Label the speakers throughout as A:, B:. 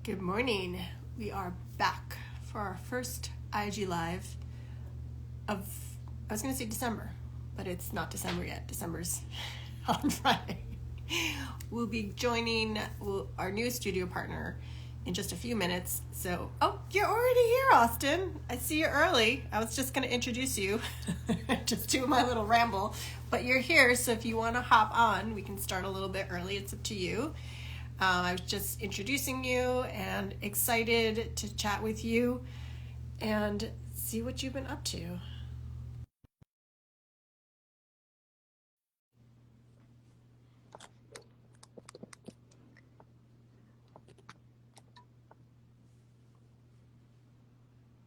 A: Good morning. We are back for our first IG Live of, I was going to say December, but it's not December yet. December's on Friday. We'll be joining our new studio partner in just a few minutes. So, oh, you're already here, Austin. I see you early. I was just going to introduce you, just do my little ramble, but you're here. So if you want to hop on, we can start a little bit early. It's up to you. I was just introducing you and excited to chat with you and see what you've been up to.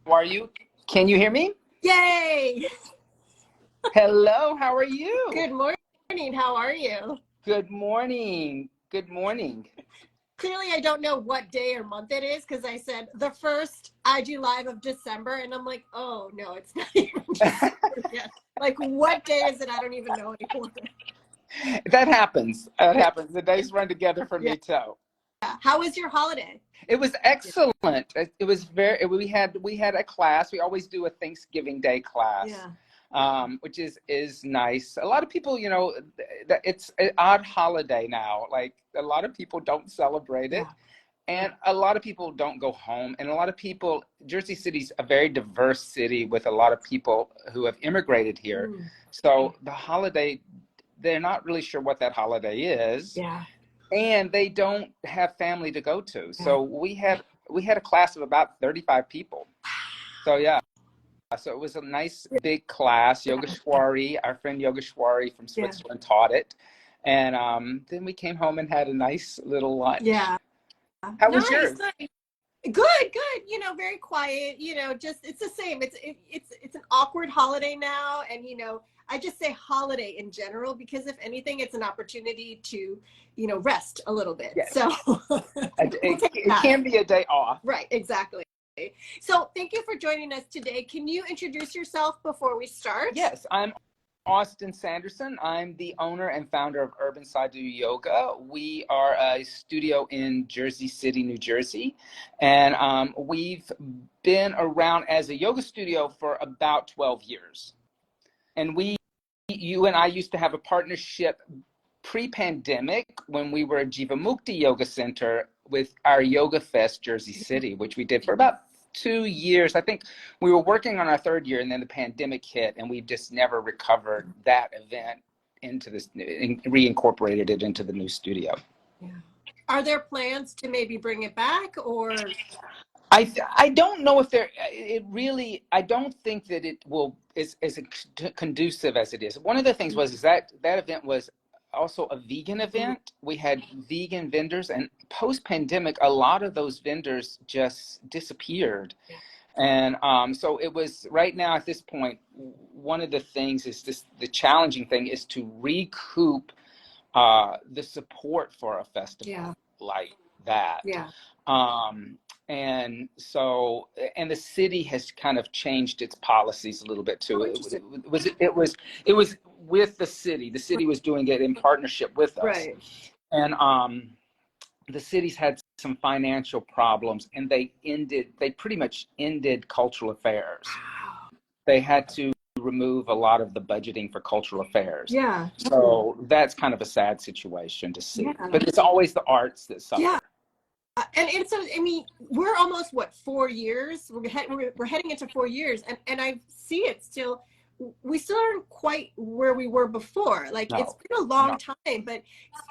B: How are you? Can you hear me?
A: Yay!
B: Hello, how are you?
A: Good morning. How are you?
B: Good morning. Good morning.
A: Clearly, I don't know what day or month it is because I said the first IG Live of December, and I'm like, oh no, it's not even December yet. Like, what day is it? I don't even know anymore.
B: That happens. That happens. The days run together for
A: Yeah.
B: me too.
A: How was your holiday?
B: It was excellent. It was very. We had a class. We always do a Thanksgiving Day class.
A: Yeah.
B: Which is nice. A lot of people, it's an odd holiday now. Like a lot of people don't celebrate it.
A: Yeah.
B: And a lot of people don't go home. And a lot of people, Jersey City's a very diverse city with a lot of people who have immigrated here. So the holiday, they're not really sure what that holiday is.
A: Yeah.
B: And they don't have family to go to. So we had a class of about 35 people. So yeah. So it was a nice big class. Yogeshwari, our friend Yogeshwari from Switzerland taught it. And then we came home and had a nice little lunch.
A: Yeah.
B: How was yours?
A: Nice. Good. Very quiet. Just it's the same. It's an awkward holiday now, and I just say holiday in general because if anything, it's an opportunity to rest a little bit.
B: Yes.
A: So
B: it can be a day off.
A: Right. Exactly. So thank you for joining us today. Can you introduce yourself before we start?
B: Yes, I'm Austin Sanderson. I'm the owner and founder of Urban Sadhu Yoga. We are a studio in Jersey City, New Jersey. And we've been around as a yoga studio for about 12 years. And you and I used to have a partnership pre-pandemic when we were a Jivamukti Yoga Center with our Yoga Fest Jersey City, which we did for about 2 years. I think we were working on our third year and then the pandemic hit and we just never recovered that event into this, reincorporated it into the new studio.
A: Yeah. Are there plans to maybe bring it back or?
B: I don't know if I don't think that it will is as conducive as it is. One of the things was that event was also a vegan event. We had vegan vendors, and post-pandemic, a lot of those vendors just disappeared. And so it was right now at this point, one of the things is the challenging thing is to recoup the support for a festival like that.
A: Yeah.
B: And so, and the city has kind of changed its policies a little bit too. It was with the city. The city was doing it in partnership with us.
A: Right.
B: And the cities had some financial problems, and they pretty much ended cultural affairs. They had to remove a lot of the budgeting for cultural affairs.
A: Yeah.
B: So that's kind of a sad situation to see. But it's always the arts that suffer.
A: Yeah. And so, I mean, we're almost 4 years. We're heading into 4 years, and I see it still. We still aren't quite where we were before. Like it's been a long time, but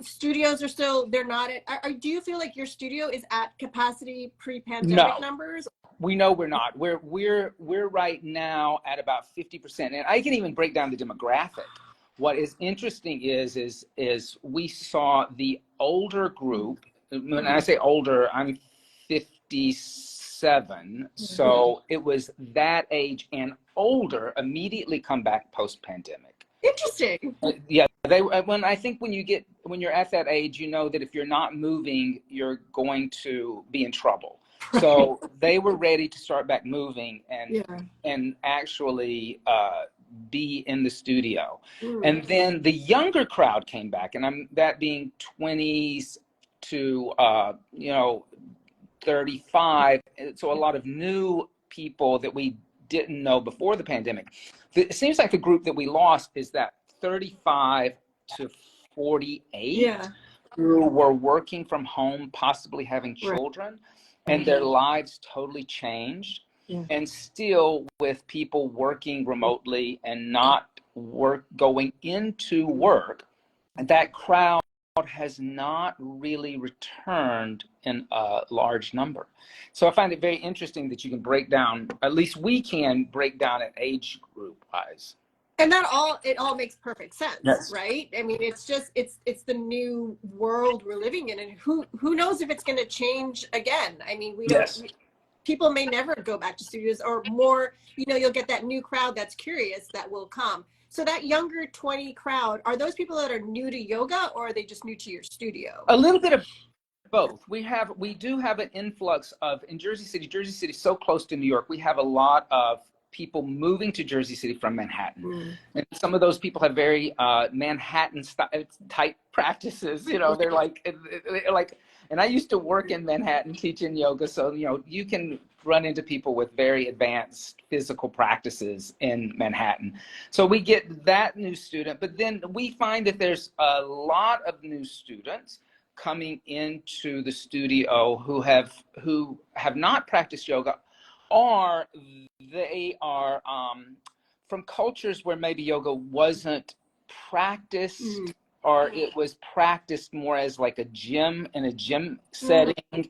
A: studios are still. They're not at. Do you feel like your studio is at capacity pre-pandemic numbers?
B: We know we're not. We're right now at about 50%, and I can even break down the demographic. What is interesting is we saw the older group. When I say older, I'm 57. So it was that age and older immediately come back post-pandemic.
A: Interesting.
B: Yeah, when you're at that age, you know that if you're not moving, you're going to be in trouble. Right. So they were ready to start back moving and actually be in the studio. And then the younger crowd came back, and that being 20s to 35. So a lot of new people that we didn't know before the pandemic. It seems like the group that we lost is that 35 to 48 who were working from home, possibly having children, and their lives totally changed. And still with people working remotely and not going into work, that crowd has not really returned in a large number. So I find it very interesting that you can break down, at least we can break down an age group wise.
A: And it all makes perfect sense, right? I mean, it's just, it's the new world we're living in, and who knows if it's going to change again. I mean, we don't, people may never go back to studios, or more, you'll get that new crowd that's curious that will come. So that younger 20 crowd, are those people that are new to yoga, or are they just new to your studio?
B: A little bit of both. We do have an influx of, in Jersey City is so close to New York, we have a lot of people moving to Jersey City from Manhattan. And some of those people have very Manhattan type practices, they're like, and I used to work in Manhattan teaching yoga. So, you can run into people with very advanced physical practices in Manhattan. So we get that new student, but then we find that there's a lot of new students coming into the studio who have not practiced yoga, or they are from cultures where maybe yoga wasn't practiced, or it was practiced more as like a gym in a gym setting.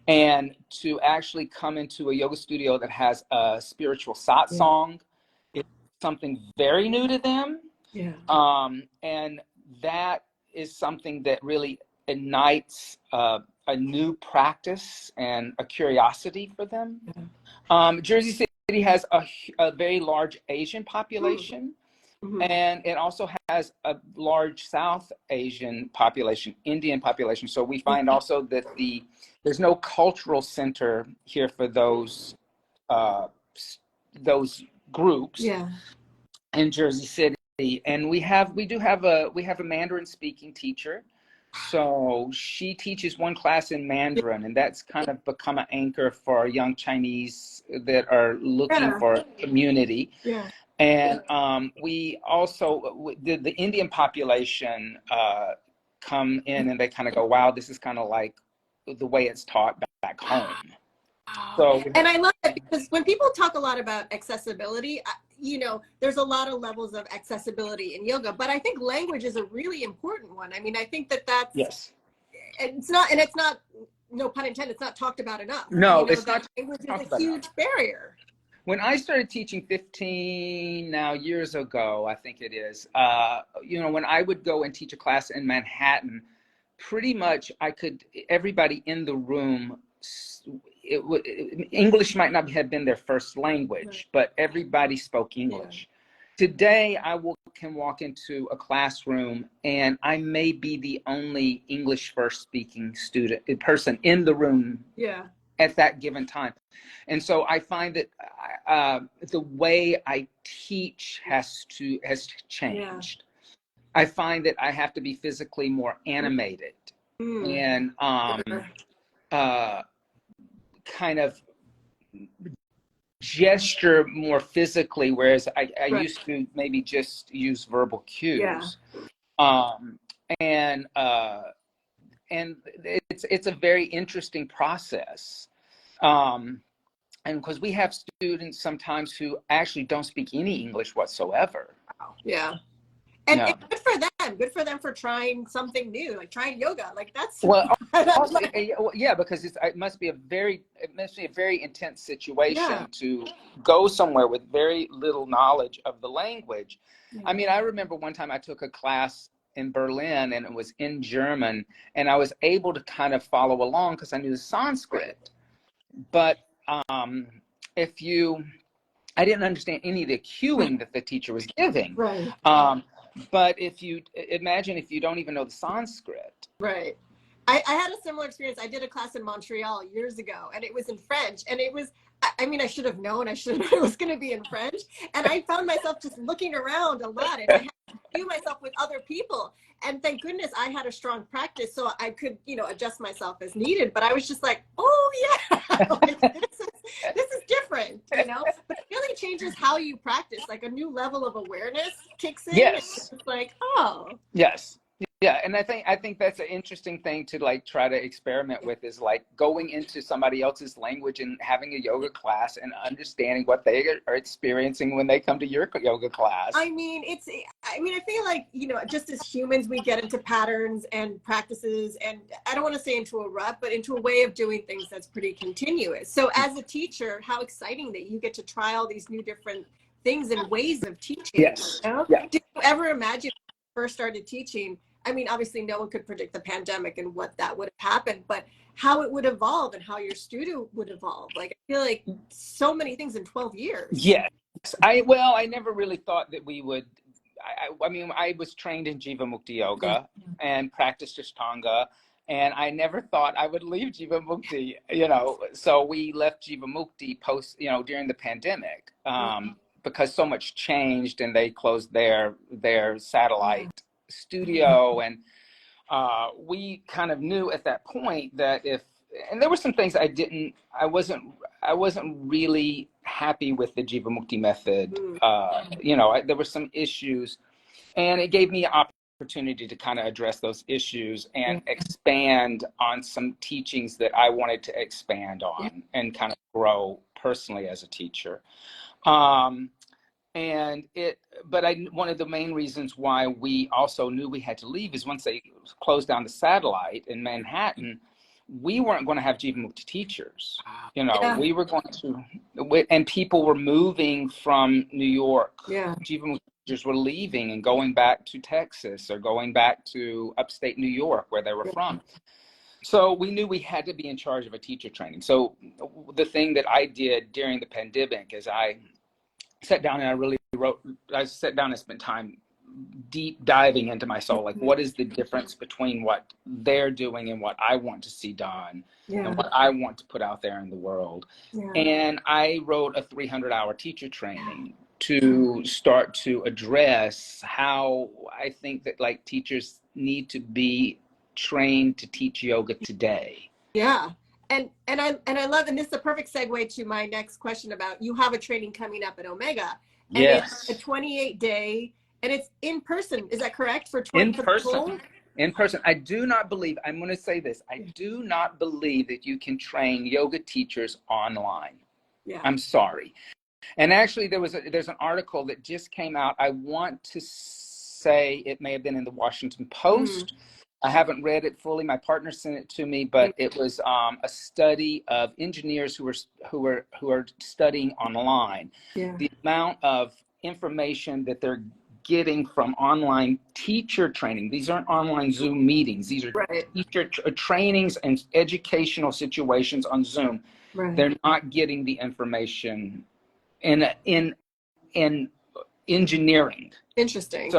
B: And to actually come into a yoga studio that has a spiritual satsang is something very new to them. And that is something that really ignites a new practice and a curiosity for them. Jersey City has a very large Asian population, and it also has a large South Asian population, Indian population. So we find also that there's no cultural center here for those groups in Jersey City. And we do have a Mandarin speaking teacher. So she teaches one class in Mandarin, and that's kind of become an anchor for young Chinese that are looking for community. And we also, the Indian population come in, and they kind of go, wow, this is kind of like the way it's taught back home. So,
A: and I love it, because when people talk a lot about accessibility, there's a lot of levels of accessibility in yoga, but I think language is a really important one. I mean, I think that's it's not, no pun intended, it's not talked about enough.
B: No, it's not.
A: Language is a huge barrier.
B: When I started teaching 15 years ago, I think it is, when I would go and teach a class in Manhattan, pretty much everybody in the room, English might not have been their first language, but everybody spoke English. Today, can walk into a classroom, and I may be the only English first speaking person in the room at that given time. And so I find that the way I teach has changed. I find that I have to be physically more animated and kind of gesture more physically, whereas I used to maybe just use verbal cues. And it's a very interesting process. And because we have students sometimes who actually don't speak any English whatsoever.
A: And good for them. Good for them for trying something new, like trying yoga. Like that's
B: because it must be a very intense situation to go somewhere with very little knowledge of the language. I mean, I remember one time I took a class in Berlin, and it was in German, and I was able to kind of follow along because I knew the Sanskrit. But I didn't understand any of the cueing that the teacher was giving.
A: Right.
B: But if you imagine if you don't even know the Sanskrit,
A: I had a similar experience. I did a class in Montreal years ago, and it was in French. And it was, I mean, I should have known. I should have, it was going to be in French. And I found myself just looking around a lot, and I had to view myself with other people. And thank goodness I had a strong practice, so I could, you know, adjust myself as needed. But I was just like, oh yeah, like, this is different, you know. But it really changes how you practice. Like a new level of awareness kicks in.
B: Yes.
A: It's like, oh.
B: Yes. Yeah, and I think that's an interesting thing to like try to experiment with, is like going into somebody else's language and having a yoga class and understanding what they are experiencing when they come to your yoga class.
A: I mean, I feel like, you know, just as humans, we get into patterns and practices, and I don't want to say into a rut, but into a way of doing things that's pretty continuous. So as a teacher, how exciting that you get to try all these new different things and ways of teaching.
B: Yes.
A: You know?
B: Yeah.
A: Did you ever imagine when you first started teaching? I mean, obviously no one could predict the pandemic and what that would have happened, but how it would evolve and how your student would evolve. Like, I feel like so many things in 12 years.
B: Yes. I never really thought that we would. I mean, I was trained in Jivamukti yoga and practiced Ashtanga, and I never thought I would leave Jivamukti, you know. So we left Jivamukti during the pandemic, because so much changed, and they closed their satellite studio, and we kind of knew at that point that and there were some things I wasn't really happy with the Jivamukti method. There were some issues, and it gave me an opportunity to kind of address those issues and expand on some teachings that I wanted to expand on and kind of grow personally as a teacher. But one of the main reasons why we also knew we had to leave is once they closed down the satellite in Manhattan, we weren't going to have Jivamukti teachers. You know, we were going to, and people were moving from New York. Yeah. Jivamukti teachers were leaving and going back to Texas or going back to upstate New York where they were from. So we knew we had to be in charge of a teacher training. So the thing that I did during the pandemic is I sat down and I sat down and spent time deep diving into my soul. Like, what is the difference between what they're doing and what I want to see done and what I want to put out there in the world? And I wrote a 300-hour teacher training to start to address how I think that like teachers need to be trained to teach yoga today. Yeah.
A: And I love, and this is a perfect segue to my next question about, you have a training coming up at Omega. And it's a 28-day, and it's in person. Is that correct?
B: In person. In person. I do not believe, I'm going to say this, I do not believe that you can train yoga teachers online. Yeah. I'm sorry. And actually there's an article that just came out. I want to say it may have been in the Washington Post. I haven't read it fully. My partner sent it to me, but it was a study of engineers who are studying online. The amount of information that they're getting from online teacher training. These aren't online Zoom meetings. These are teacher trainings and educational situations on Zoom. They're not getting the information in engineering.
A: Interesting.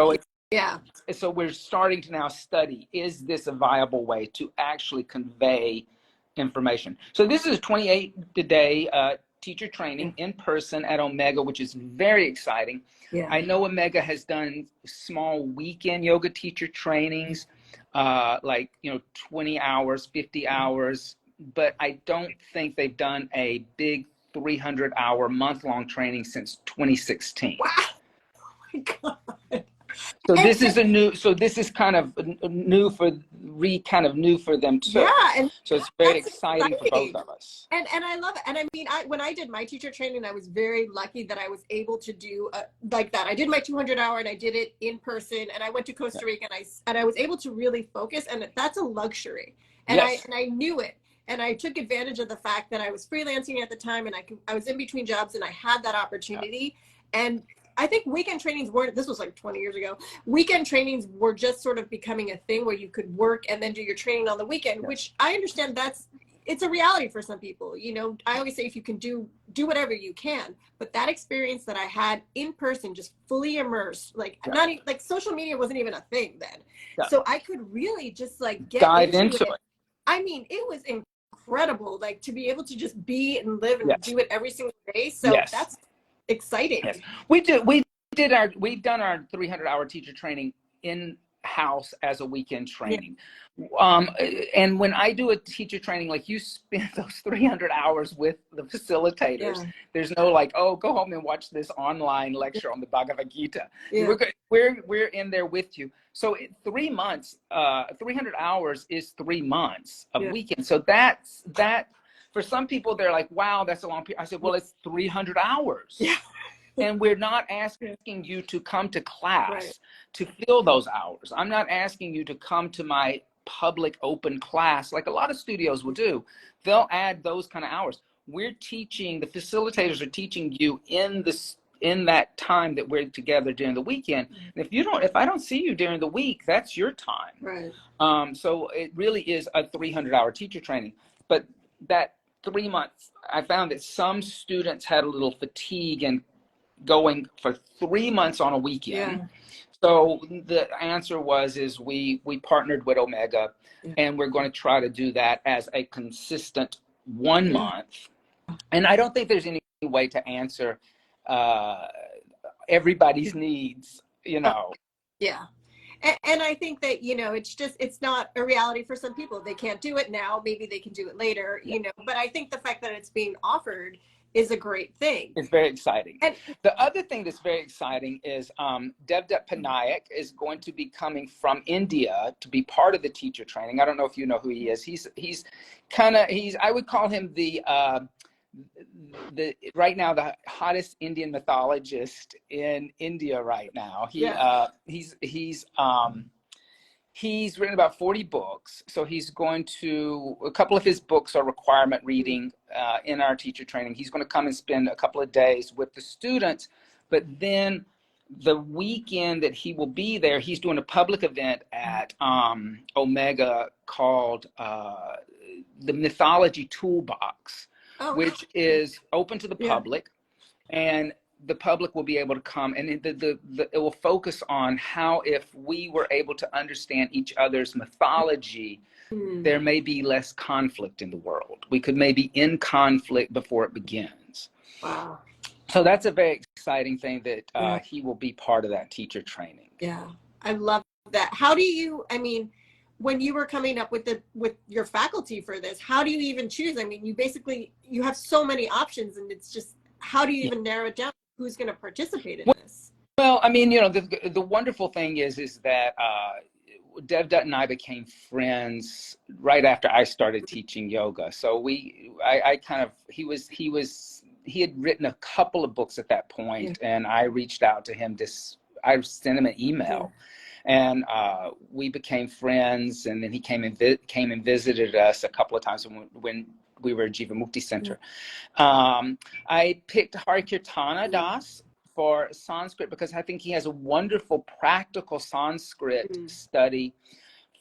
B: So we're starting to now study, is this a viable way to actually convey information? So this is a 28-day teacher training in person at Omega, which is very exciting. I know Omega has done small weekend yoga teacher trainings, 20 hours, 50 hours, but I don't think they've done a big 300-hour month-long training since 2016. Wow. Oh my God. So this is kind of new for them too. Yeah, and so it's very exciting for both of us.
A: And I love it. And I mean, when I did my teacher training, I was very lucky that I was able to do like that. I did my 200-hour and I did it in person. And I went to Costa Rica and I was able to really focus. And that's a luxury. And I knew it. And I took advantage of the fact that I was freelancing at the time, and I was in between jobs, and I had that opportunity. And I think weekend trainings this was like 20 years ago. Weekend trainings were just sort of becoming a thing where you could work and then do your training on the weekend, which I understand it's a reality for some people. You know, I always say if you can do whatever you can, but that experience that I had in person, just fully immersed, like not even, like social media wasn't even a thing then. So I could really just like get
B: dive into it.
A: I mean, it was incredible, like to be able to just be and live and
B: Yes.
A: do it every single day. So
B: Yes.
A: that's exciting.
B: Yes. We've done our 300-hour teacher training in-house as a weekend training. And when I do a teacher training, like you spend those 300 hours with the facilitators.
A: Yeah.
B: There's no like, oh, go home and watch this online lecture on the Bhagavad Gita.
A: Yeah.
B: We're in there with you. So 3 months, 300 hours is 3 months of weekend. So that's that. For some people, they're like, wow, that's a long period. I said, well, it's 300 hours.
A: Yeah.
B: And we're not asking you to come to class
A: Right.
B: to fill those hours. I'm not asking you to come to my public open class like a lot of studios will do. They'll add those kind of hours. We're teaching, the facilitators are teaching you in that time that we're together during the weekend. And if I don't see you during the week, that's your time.
A: Right.
B: So it really is a 300-hour teacher training. But that 3 months, I found that some students had a little fatigue and going for 3 months on a weekend.
A: Yeah.
B: So the answer is we partnered with Omega, and we're going to try to do that as a consistent 1 month. And I don't think there's any way to answer everybody's needs, you know.
A: Yeah. And I think that, you know, it's not a reality for some people. They can't do it now. Maybe they can do it later, you know, but I think the fact that it's being offered is a great thing.
B: It's very exciting.
A: And
B: the other thing that's very exciting is Devdutt Panayak is going to be coming from India to be part of the teacher training. I don't know if you know who he is. He's I would call him the right now the hottest Indian mythologist in India right now. He's written about 40 books. So a couple of his books are requirement reading in our teacher training. He's going to come and spend a couple of days with the students, but then the weekend that he will be there, he's doing a public event at Omega called the Mythology Toolbox, which is open to the public, and the public will be able to come, and it will focus on how, if we were able to understand each other's mythology, there may be less conflict in the world. We could maybe end conflict before it begins.
A: wow.
B: So that's a very exciting thing that he will be part of that teacher training.
A: Yeah, I love that. How do you, I mean, when you were coming up with your faculty for this, how do you even choose? I mean, you have so many options, and it's just, how do you even narrow it down? Who's going to participate in this?
B: Well, I mean, you know, the wonderful thing is that Devdutt and I became friends right after I started teaching yoga. So he had written a couple of books at that point, and I reached out to him. I sent him an email, and we became friends. And then he came and visited us a couple of times when we were at Jiva Mukti Center. I picked Harikirtana Das for Sanskrit because I think he has a wonderful practical Sanskrit study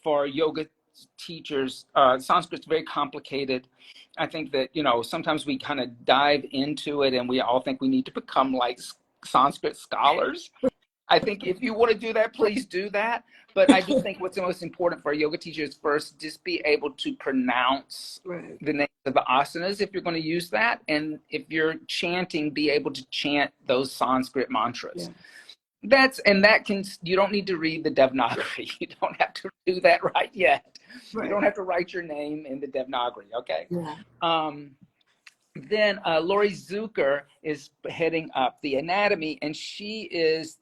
B: for yoga teachers. Sanskrit's very complicated. I think that, you know, sometimes we kind of dive into it and we all think we need to become like Sanskrit scholars. I think if you want to do that, please do that. But I just think what's the most important for a yoga teacher is first just be able to pronounce the names of the asanas if you're going to use that. And if you're chanting, be able to chant those Sanskrit mantras. You don't need to read the Devanagari. You don't have to do that right yet. You don't have to write your name in the Devanagari, okay? Then Lori Zucker is heading up the anatomy, and she is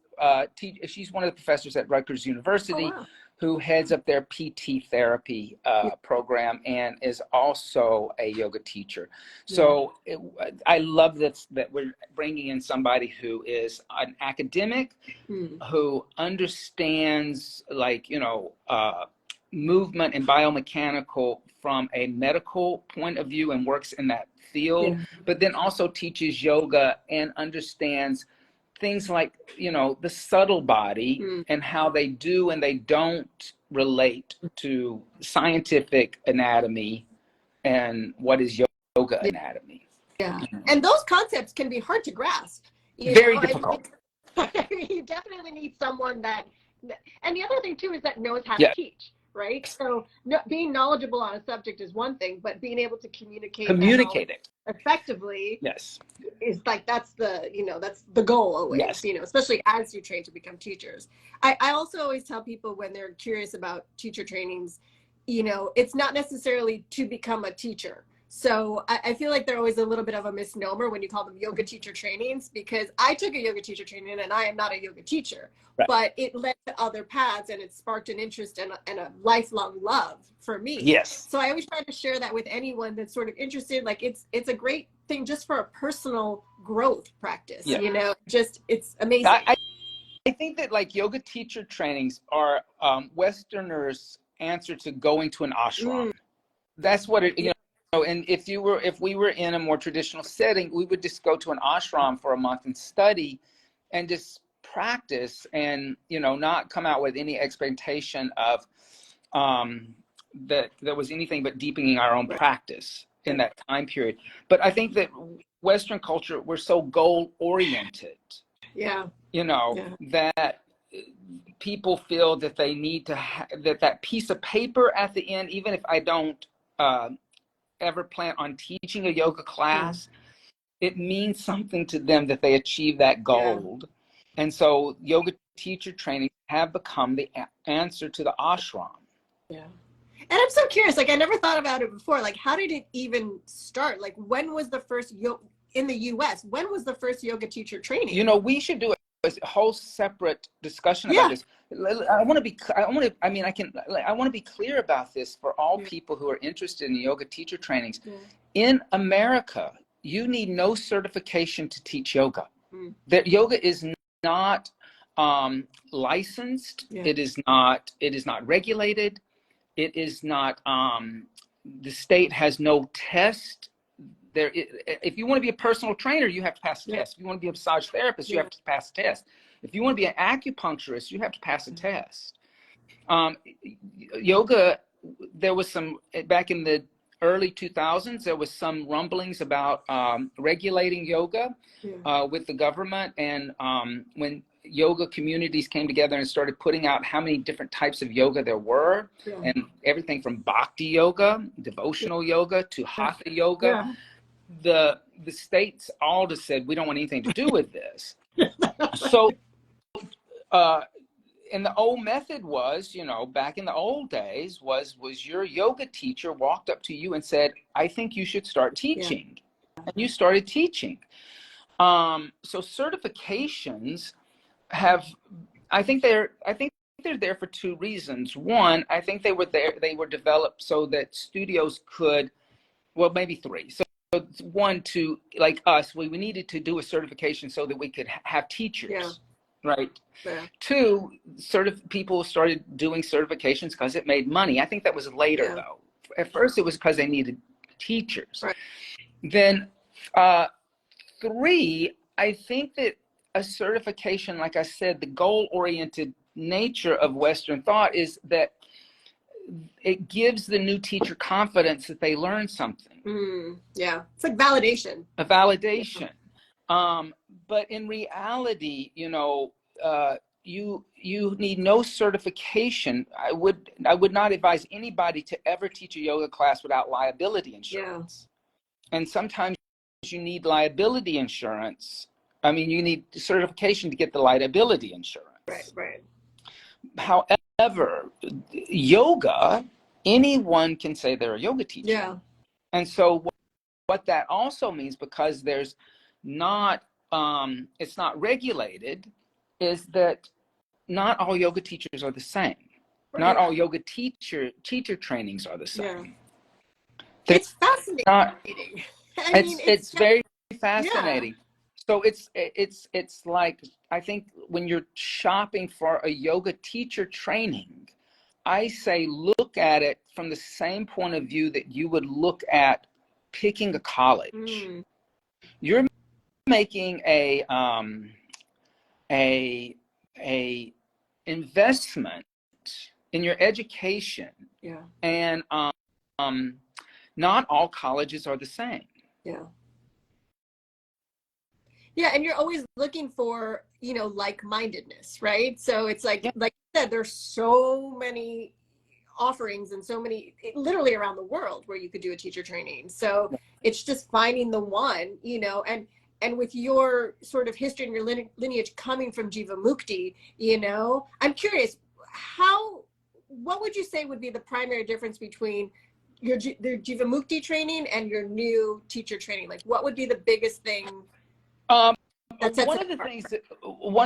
B: she's one of the professors at Rutgers University who heads up their PT therapy program and is also a yoga teacher. So I love that we're bringing in somebody who is an academic, who understands, like, you know, movement and biomechanical from a medical point of view and works in that field, but then also teaches yoga and understands things like, you know, the subtle body and how they do and they don't relate to scientific anatomy and what is yoga anatomy.
A: And those concepts can be hard to grasp.
B: Very difficult.
A: You definitely need someone that, and the other thing too is that knows how to teach. right? So no, being knowledgeable on a subject is one thing, but being able to communicate that knowledge
B: Communicate it.
A: effectively
B: Yes.
A: is like, that's the, you know, that's the goal always,
B: Yes.
A: you know, especially as you train to become teachers. I also always tell people when they're curious about teacher trainings, you know, it's not necessarily to become a teacher. So I feel like they're always a little bit of a misnomer when you call them yoga teacher trainings, because I took a yoga teacher training and I am not a yoga teacher,
B: Right.
A: but it led to other paths and it sparked an interest and a lifelong love for me.
B: Yes.
A: So I always try to share that with anyone that's sort of interested. Like it's a great thing just for a personal growth practice,
B: Yeah.
A: you know, just, it's amazing.
B: I think that like yoga teacher trainings are Westerners' answer to going to an ashram. That's what it, you know, and if we were in a more traditional setting, we would just go to an ashram for a month and study and just practice and, you know, not come out with any expectation of that there was anything but deepening our own practice in that time period. But I think that Western culture, we're so goal oriented.
A: Yeah.
B: You know, that people feel that they need to that piece of paper at the end, even if I don't ever plan on teaching a yoga class, it means something to them that they achieve that goal. And so yoga teacher trainings have become the answer to the ashram.
A: Yeah. And I'm so curious, like I never thought about it before. Like, how did it even start? Like, when was the first in the US? When was the first yoga teacher training?
B: You know, we should do a whole separate discussion about this. I want to be clear about this for all people who are interested in yoga teacher trainings. In America, you need no certification to teach yoga. That yoga is not licensed. It is not regulated. It is not, the state has no test. If you want to be a personal trainer, you have to pass a test. If you want to be a massage therapist, you have to pass a test. If you want to be an acupuncturist, you have to pass a test. Yoga, there was some, back in the early 2000s, there was some rumblings about regulating yoga with the government. And when yoga communities came together and started putting out how many different types of yoga there were, and everything from bhakti yoga, devotional yoga, to hatha yoga, the states all just said, we don't want anything to do with this. So and the old method was, you know, back in the old days, was your yoga teacher walked up to you and said, I think you should start teaching. And you started teaching. So certifications have, I think they're there for two reasons. One, I think they were developed so that studios could, well, maybe three. So one, to, like us, we needed to do a certification so that we could have teachers. Right. Two, people started doing certifications because it made money. I think that was later, though. At first, it was because they needed teachers. Then, three, I think that a certification, like I said, the goal-oriented nature of Western thought is that it gives the new teacher confidence that they learned something.
A: It's like validation.
B: A validation. But in reality, you know, you need no certification. I would not advise anybody to ever teach a yoga class without liability insurance. And sometimes you need liability insurance. I mean, you need certification to get the liability insurance.
A: Right.
B: However, yoga, anyone can say they're a yoga teacher. And so what that also means, because there's not, it's not regulated, is that not all yoga teachers are the same. Not all yoga teacher trainings are the same.
A: It's fascinating.
B: It's very fascinating. So it's like, I think when you're shopping for a yoga teacher training, I say look at it from the same point of view that you would look at picking a college. You're making a investment in your education. And not all colleges are the same.
A: And you're always looking for, you know, like-mindedness, right? So it's like you said, there's so many offerings and so many, literally around the world, where you could do a teacher training. So it's just finding the one, you know, and with your sort of history and your lineage coming from Jivamukti, you know, I'm curious, what would you say would be the primary difference between the Jivamukti training and your new teacher training? Like, what would be the biggest thing?
B: One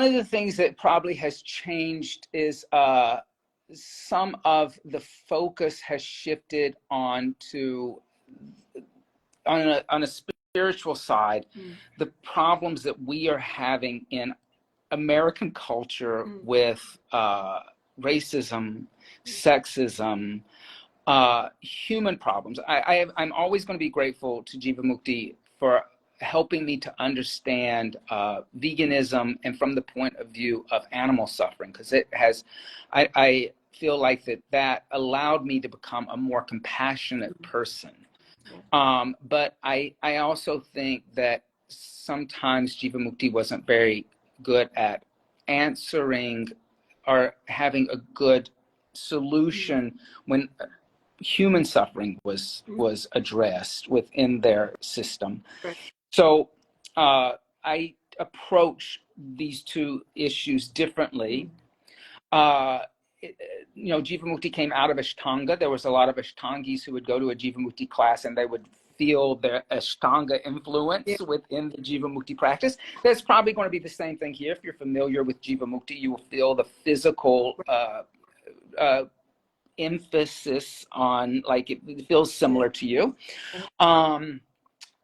B: of the things that probably has changed is some of the focus has shifted on a spiritual side, the problems that we are having in American culture with racism, sexism, human problems. I'm always going to be grateful to Jivamukti for helping me to understand veganism and from the point of view of animal suffering, because I feel like that allowed me to become a more compassionate person. But I also think that sometimes Jivamukti wasn't very good at answering or having a good solution when human suffering was addressed within their system.
A: Right.
B: So I approach these two issues differently. You know, Jivamukti came out of Ashtanga. There was a lot of Ashtangis who would go to a Jivamukti class and they would feel the Ashtanga influence within the Jivamukti practice. There's probably going to be the same thing here. If you're familiar with Jivamukti, you will feel the physical emphasis on, like, it feels similar to you.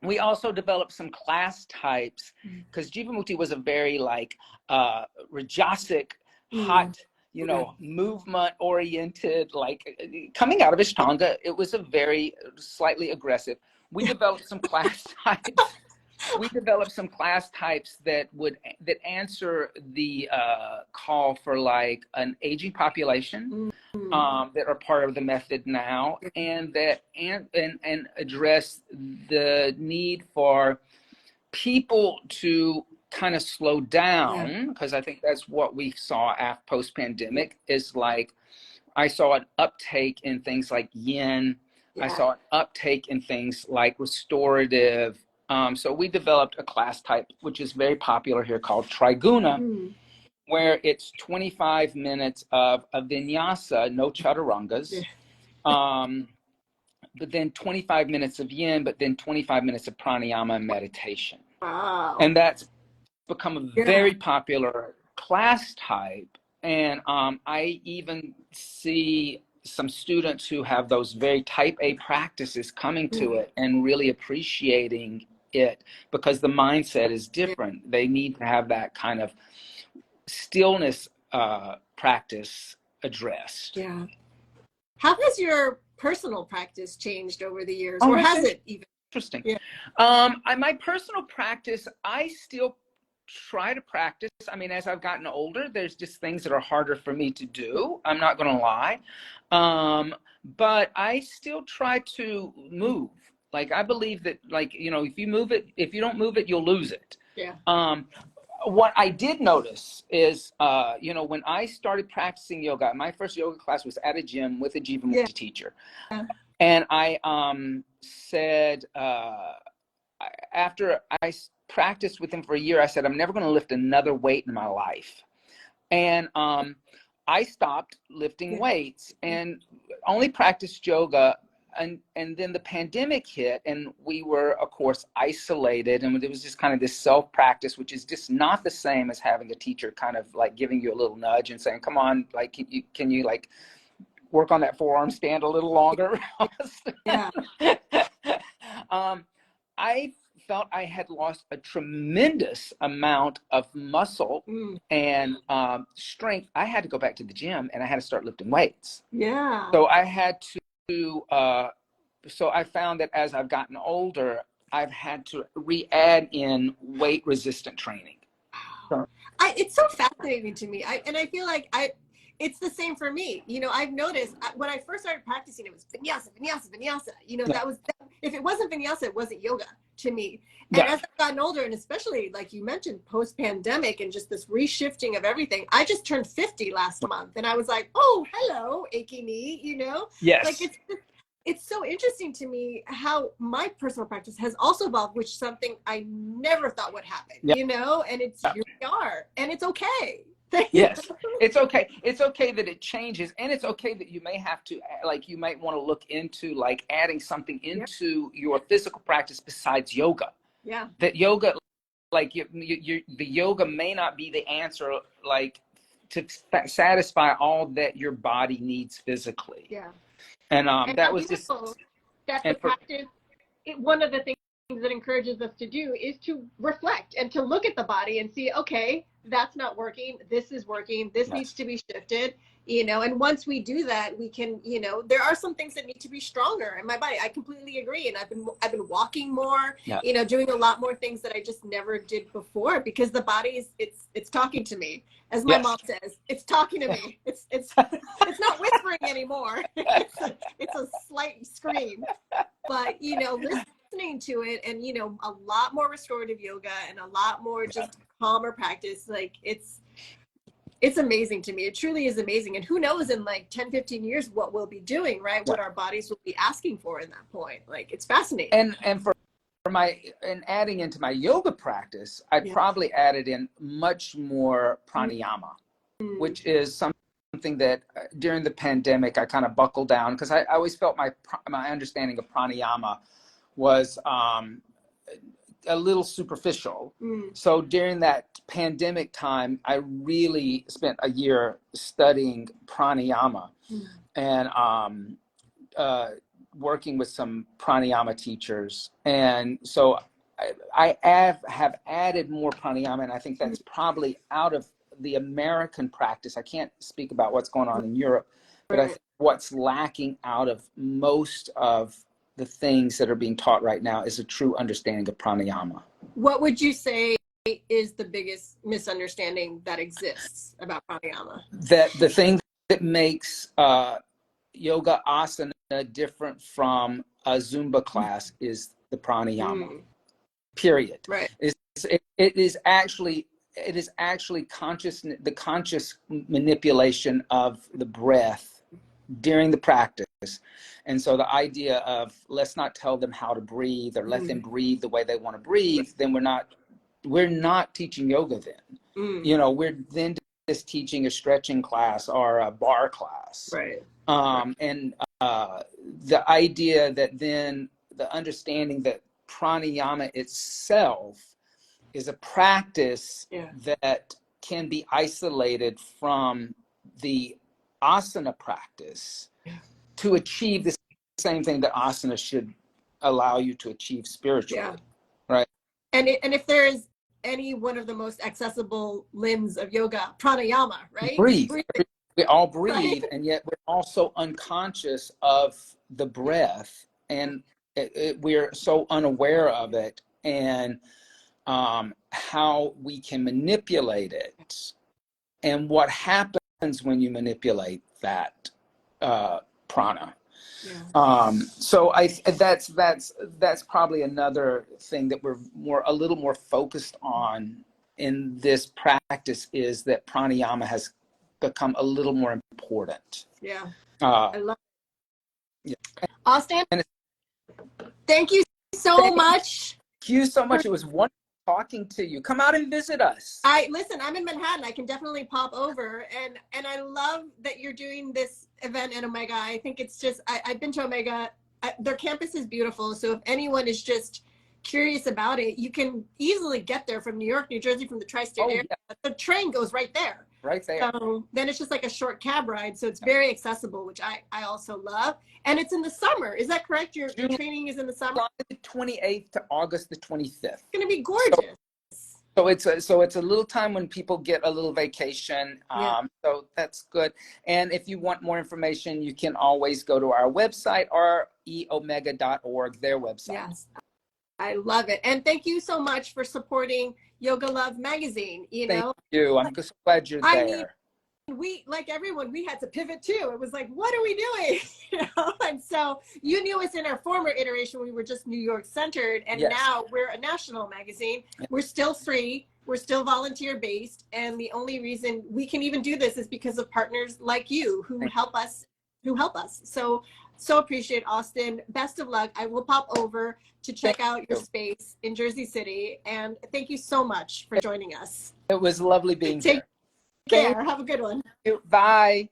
B: We also developed some class types because Jivamukti was a very like rajasic, hot, you know, movement oriented, like coming out of Ashtanga, it was a very slightly aggressive. We developed some class types. We developed some class types that answer the call for like an aging population that are part of the method now, and that and address the need for people to kind of slow down, because I think that's what we saw after post-pandemic is like I saw an uptake in things like yin. I saw an uptake in things like restorative. So we developed a class type, which is very popular here, called Triguna, where it's 25 minutes of a vinyasa, no chaturangas, but then 25 minutes of yin, but then 25 minutes of pranayama and meditation.
A: Wow.
B: And that's become a very popular class type. And I even see some students who have those very type A practices coming to it and really appreciating it, because the mindset is different. They need to have that kind of stillness practice addressed.
A: Yeah. How has your personal practice changed over the years, or has it even?
B: Interesting.
A: Yeah.
B: My personal practice, I still try to practice. I mean, as I've gotten older, there's just things that are harder for me to do. I'm not going to lie. But I still try to move. Like, I believe that, like, you know, if you don't move it, you'll lose it.
A: Yeah.
B: What I did notice is, you know, when I started practicing yoga, my first yoga class was at a gym with a Jivamukti teacher. And I said, after I practiced with him for a year, I said, I'm never going to lift another weight in my life. And I stopped lifting weights and only practiced yoga. And then the pandemic hit, and we were, of course, isolated, and it was just kind of this self-practice, which is just not the same as having a teacher kind of like giving you a little nudge and saying, come on, like, can you like work on that forearm stand a little longer? I felt I had lost a tremendous amount of muscle and strength. I had to go back to the gym, and I had to start lifting weights.
A: Yeah.
B: So I had to, so I found that as I've gotten older, I've had to re-add in weight resistant training.
A: It's so fascinating to me. I feel like it's the same for me. You know, I've noticed when I first started practicing, it was vinyasa, vinyasa, vinyasa. You know,
B: Yeah.
A: that was, if it wasn't vinyasa, it wasn't yoga to me. And
B: Yeah.
A: as I've gotten older, and especially like you mentioned, post-pandemic and just this reshifting of everything, I just turned 50 last month, and I was like, oh, hello, achy knee. You know, like
B: Yes.
A: it's so interesting to me how my personal practice has also evolved, which is something I never thought would happen.
B: Yeah.
A: You know, and it's here we are, and it's okay.
B: Yes, it's okay. It's okay that it changes, and it's okay that you may have to, like, you might want to look into like adding something into your physical practice besides yoga.
A: Yeah.
B: That yoga, like the yoga may not be the answer, like to satisfy all that your body needs physically.
A: Yeah.
B: And
A: And
B: that
A: how
B: was just,
A: beautiful that the
B: and for,
A: practice, one of the things that encourages us to do is to reflect and to look at the body and see, okay, that's not working. This is working. This needs to be shifted, you know, and once we do that, we can, you know, there are some things that need to be stronger in my body. I completely agree. And I've been walking more, you know, doing a lot more things that I just never did before, because the body is, it's talking to me. As my mom says, it's talking to me. It's not whispering anymore. It's a slight scream, but you know, listening to it, and you know, a lot more restorative yoga and a lot more just calmer practice. Like it's amazing to me. It truly is amazing. And who knows in like 10-15 years what we'll be doing, right? What our bodies will be asking for in that point. Like it's fascinating.
B: and for my, and adding into my yoga practice, I probably added in much more pranayama, which is something that during the pandemic I kind of buckled down, because I always felt my understanding of pranayama was a little superficial. So during that pandemic time, I really spent a year studying pranayama and working with some pranayama teachers. And so I have added more pranayama, and I think that's probably out of the American practice. I can't speak about what's going on in Europe, but I think what's lacking out of most of the things that are being taught right now is a true understanding of pranayama.
A: What would you say is the biggest misunderstanding that exists about pranayama?
B: That the thing that makes yoga asana different from a Zumba class is the pranayama. Period.
A: Right.
B: It is actually the conscious manipulation of the breath during the practice. And so the idea of let's not tell them how to breathe, or let them breathe the way they want to breathe, then we're not teaching yoga then. You know, we're then just teaching a stretching class or a bar class.
A: Right.
B: And the idea that then the understanding that pranayama itself is a practice that can be isolated from the asana practice to achieve the same thing that asana should allow you to achieve spiritually. Right.
A: And if there is any one of the most accessible limbs of yoga, pranayama, right?
B: Breathe. We all breathe,
A: right?
B: and yet we're also unconscious of the breath, and we're so unaware of it, and how we can manipulate it, and what happens when you manipulate that prana. So that's probably another thing that we're a little more focused on in this practice, is that pranayama has become a little more important.
A: I love it. Austin, thank you so much.
B: Thank you so much. It was wonderful talking to you. Come out and visit us.
A: Listen, I'm in Manhattan. I can definitely pop over, and I love that you're doing this event at Omega. I think it's just, I've been to Omega. Their campus is beautiful. So if anyone is just curious about it, you can easily get there from New York, New Jersey, from the tri-state area. The train goes right there.
B: Right there.
A: So then it's just like a short cab ride. So it's very accessible, which I also love. And it's in the summer. Is that correct? Your training is in the summer?
B: July the 28th to August the 25th.
A: It's going to be gorgeous.
B: So it's a little time when people get a little vacation. So that's good. And if you want more information, you can always go to our website, or eomega.org, their website.
A: Yes. I love it. And thank you so much for supporting Yoga Love magazine.
B: Thank you. I'm so glad you're there.
A: we, like everyone, we had to pivot too. It was like, what are we doing? And so you knew us in our former iteration, we were just New York centered, and
B: Yes.
A: now we're a national magazine. We're still free, we're still volunteer based, and the only reason we can even do this is because of partners like you who help us. So appreciate Austin. Best of luck. I will pop over to check out your space in Jersey City, and thank you so much for joining us.
B: It was lovely being
A: Take
B: here.
A: care. Have a good one.
B: Bye.